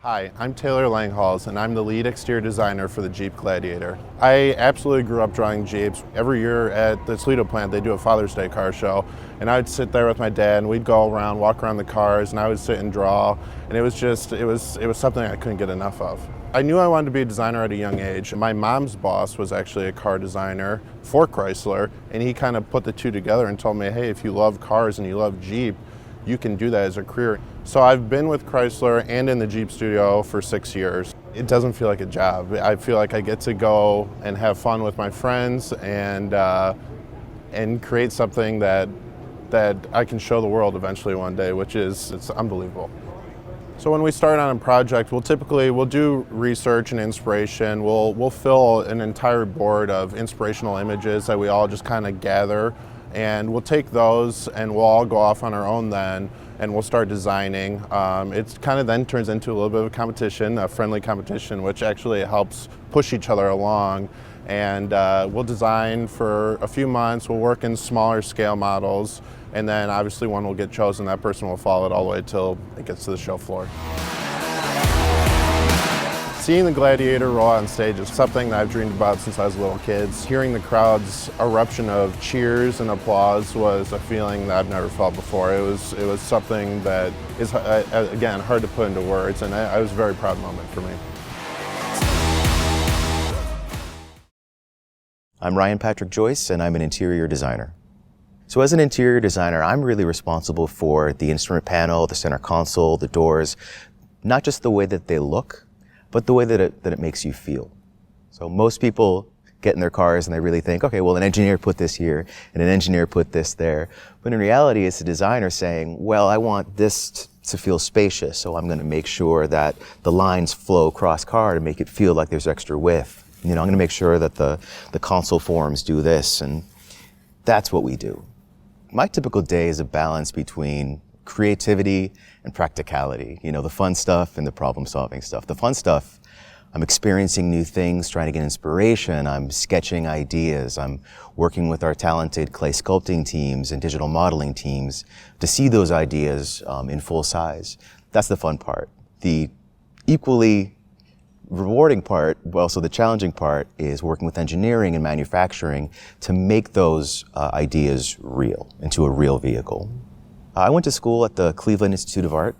Hi, I'm Taylor Langhals, and I'm the lead exterior designer for the Jeep Gladiator. I absolutely grew up drawing Jeeps. Every year at the Toledo plant, they do a Father's Day car show, and I would sit there with my dad, and we'd go around, walk around the cars, and I would sit and draw, and it was something I couldn't get enough of. I knew I wanted to be a designer at a young age. My mom's boss was actually a car designer for Chrysler, and he kind of put the two together and told me, hey, if you love cars and you love Jeep, you can do that as a career. So I've been with Chrysler and in the Jeep studio for 6 years. It doesn't feel like a job. I feel like I get to go and have fun with my friends and create something that I can show the world eventually one day, it's unbelievable. So when we start on a project, we'll do research and inspiration. We'll fill an entire board of inspirational images that we all just kind of gather. And we'll take those and we'll all go off on our own then, and we'll start designing. It kind of then turns into a little bit of a competition, a friendly competition, which actually helps push each other along. And we'll design for a few months, we'll work in smaller scale models, and then obviously one will get chosen, that person will follow it all the way till it gets to the show floor. Seeing the Gladiator roll out on stage is something that I've dreamed about since I was a little kid. Hearing the crowd's eruption of cheers and applause was a feeling that I've never felt before. It was something that is, again, hard to put into words, and it was a very proud moment for me. I'm Ryan Patrick Joyce, and I'm an interior designer. So as an interior designer, I'm really responsible for the instrument panel, the center console, the doors, not just the way that they look, but the way that it makes you feel. So most people get in their cars and they really think, okay, well, an engineer put this here and an engineer put this there. But in reality, it's a designer saying, well, I want this to feel spacious, so I'm gonna make sure that the lines flow across car to make it feel like there's extra width. I'm gonna make sure that the console forms do this, and that's what we do. My typical day is a balance between creativity and practicality, the fun stuff and the problem-solving stuff. The fun stuff, I'm experiencing new things, trying to get inspiration, I'm sketching ideas, I'm working with our talented clay sculpting teams and digital modeling teams to see those ideas in full size. That's the fun part. The equally rewarding part, well, so the challenging part is working with engineering and manufacturing to make those ideas real, into a real vehicle. I went to school at the Cleveland Institute of Art,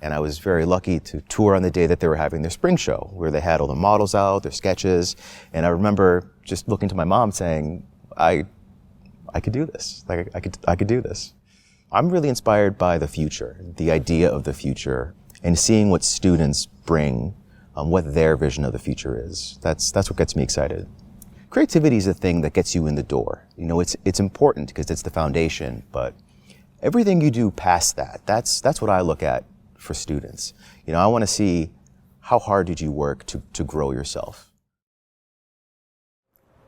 and I was very lucky to tour on the day that they were having their spring show, where they had all the models out, their sketches, and I remember just looking to my mom saying, I could do this. I could do this. I'm really inspired by the future, the idea of the future, and seeing what students bring, what their vision of the future is. That's what gets me excited. Creativity is the thing that gets you in the door. It's important because it's the foundation, but everything you do past that, that's what I look at for students. I want to see how hard did you work to grow yourself.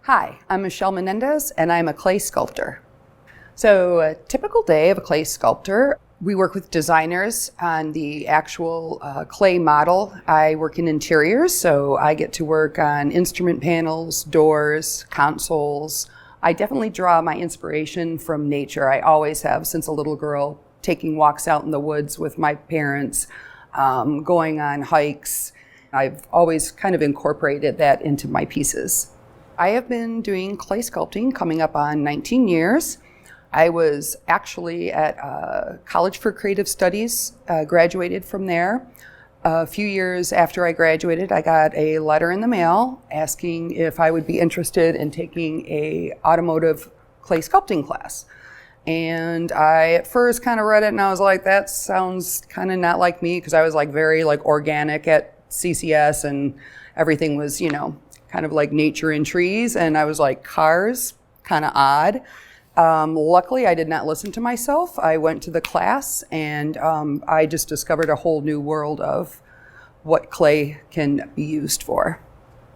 Hi, I'm Michele Menendez, and I'm a clay sculptor. So a typical day of a clay sculptor, we work with designers on the actual clay model. I work in interiors, so I get to work on instrument panels, doors, consoles. I definitely draw my inspiration from nature. I always have since a little girl, taking walks out in the woods with my parents, going on hikes. I've always kind of incorporated that into my pieces. I have been doing clay sculpting coming up on 19 years. I was actually at College for Creative Studies, graduated from there. A few years after I graduated, I got a letter in the mail asking if I would be interested in taking a automotive clay sculpting class. And I at first kind of read it and I was like, that sounds kind of not like me, because I was very organic at CCS and everything was, kind of like nature and trees. And I was like, cars, kind of odd. Luckily, I did not listen to myself. I went to the class and I just discovered a whole new world of what clay can be used for.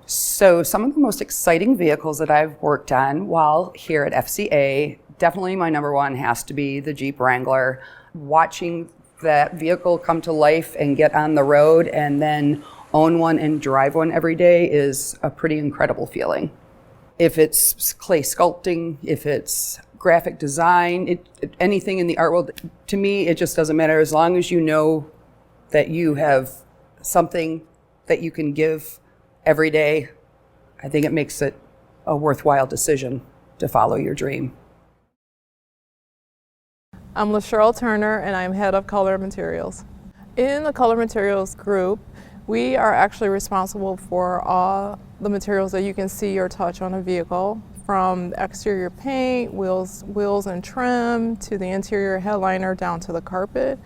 So some of the most exciting vehicles that I've worked on while here at FCA, definitely my number one has to be the Jeep Wrangler. Watching that vehicle come to life and get on the road and then own one and drive one every day is a pretty incredible feeling. If it's clay sculpting, if it's graphic design, anything in the art world, to me, it just doesn't matter as long as you know that you have something that you can give every day, I think it makes it a worthwhile decision to follow your dream. I'm Cheryl Turner, and I'm head of color materials. In the color materials group, we are actually responsible for all the materials that you can see or touch on a vehicle, from exterior paint, wheels and trim, to the interior headliner down to the carpet.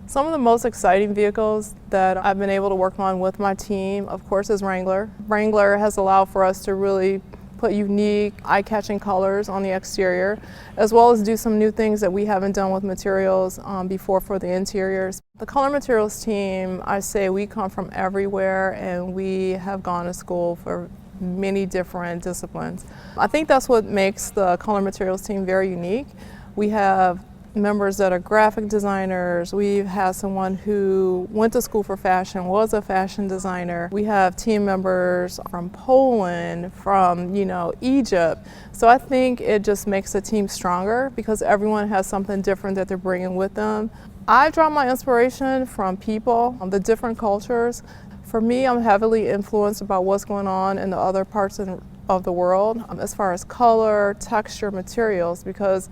Some of the most exciting vehicles that I've been able to work on with my team, of course, is Wrangler. Wrangler has allowed for us to really put unique, eye-catching colors on the exterior, as well as do some new things that we haven't done with materials before for the interiors. The color materials team, I say we come from everywhere, and we have gone to school for many different disciplines. I think that's what makes the color materials team very unique. We have members that are graphic designers. We've had someone who went to school for fashion, was a fashion designer. We have team members from Poland, from Egypt. So I think it just makes the team stronger because everyone has something different that they're bringing with them. I draw my inspiration from people, the different cultures. For me, I'm heavily influenced about what's going on in the other parts of the world as far as color, texture, materials, because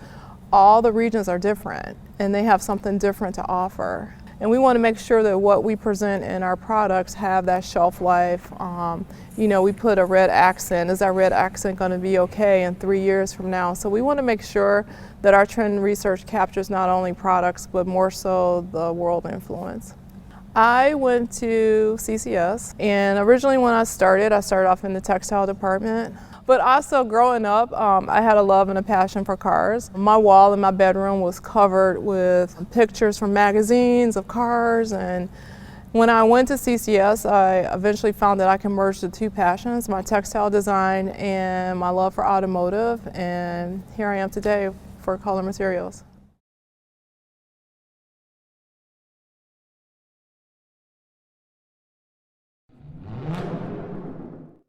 all the regions are different and they have something different to offer. And we want to make sure that what we present in our products have that shelf life. We put a red accent. Is that red accent going to be okay in 3 years from now? So we want to make sure that our trend research captures not only products, but more so the world influence. I went to CCS, and originally when I started off in the textile department. But also growing up, I had a love and a passion for cars. My wall in my bedroom was covered with pictures from magazines of cars. And when I went to CCS, I eventually found that I can merge the two passions, my textile design and my love for automotive. And here I am today for color materials.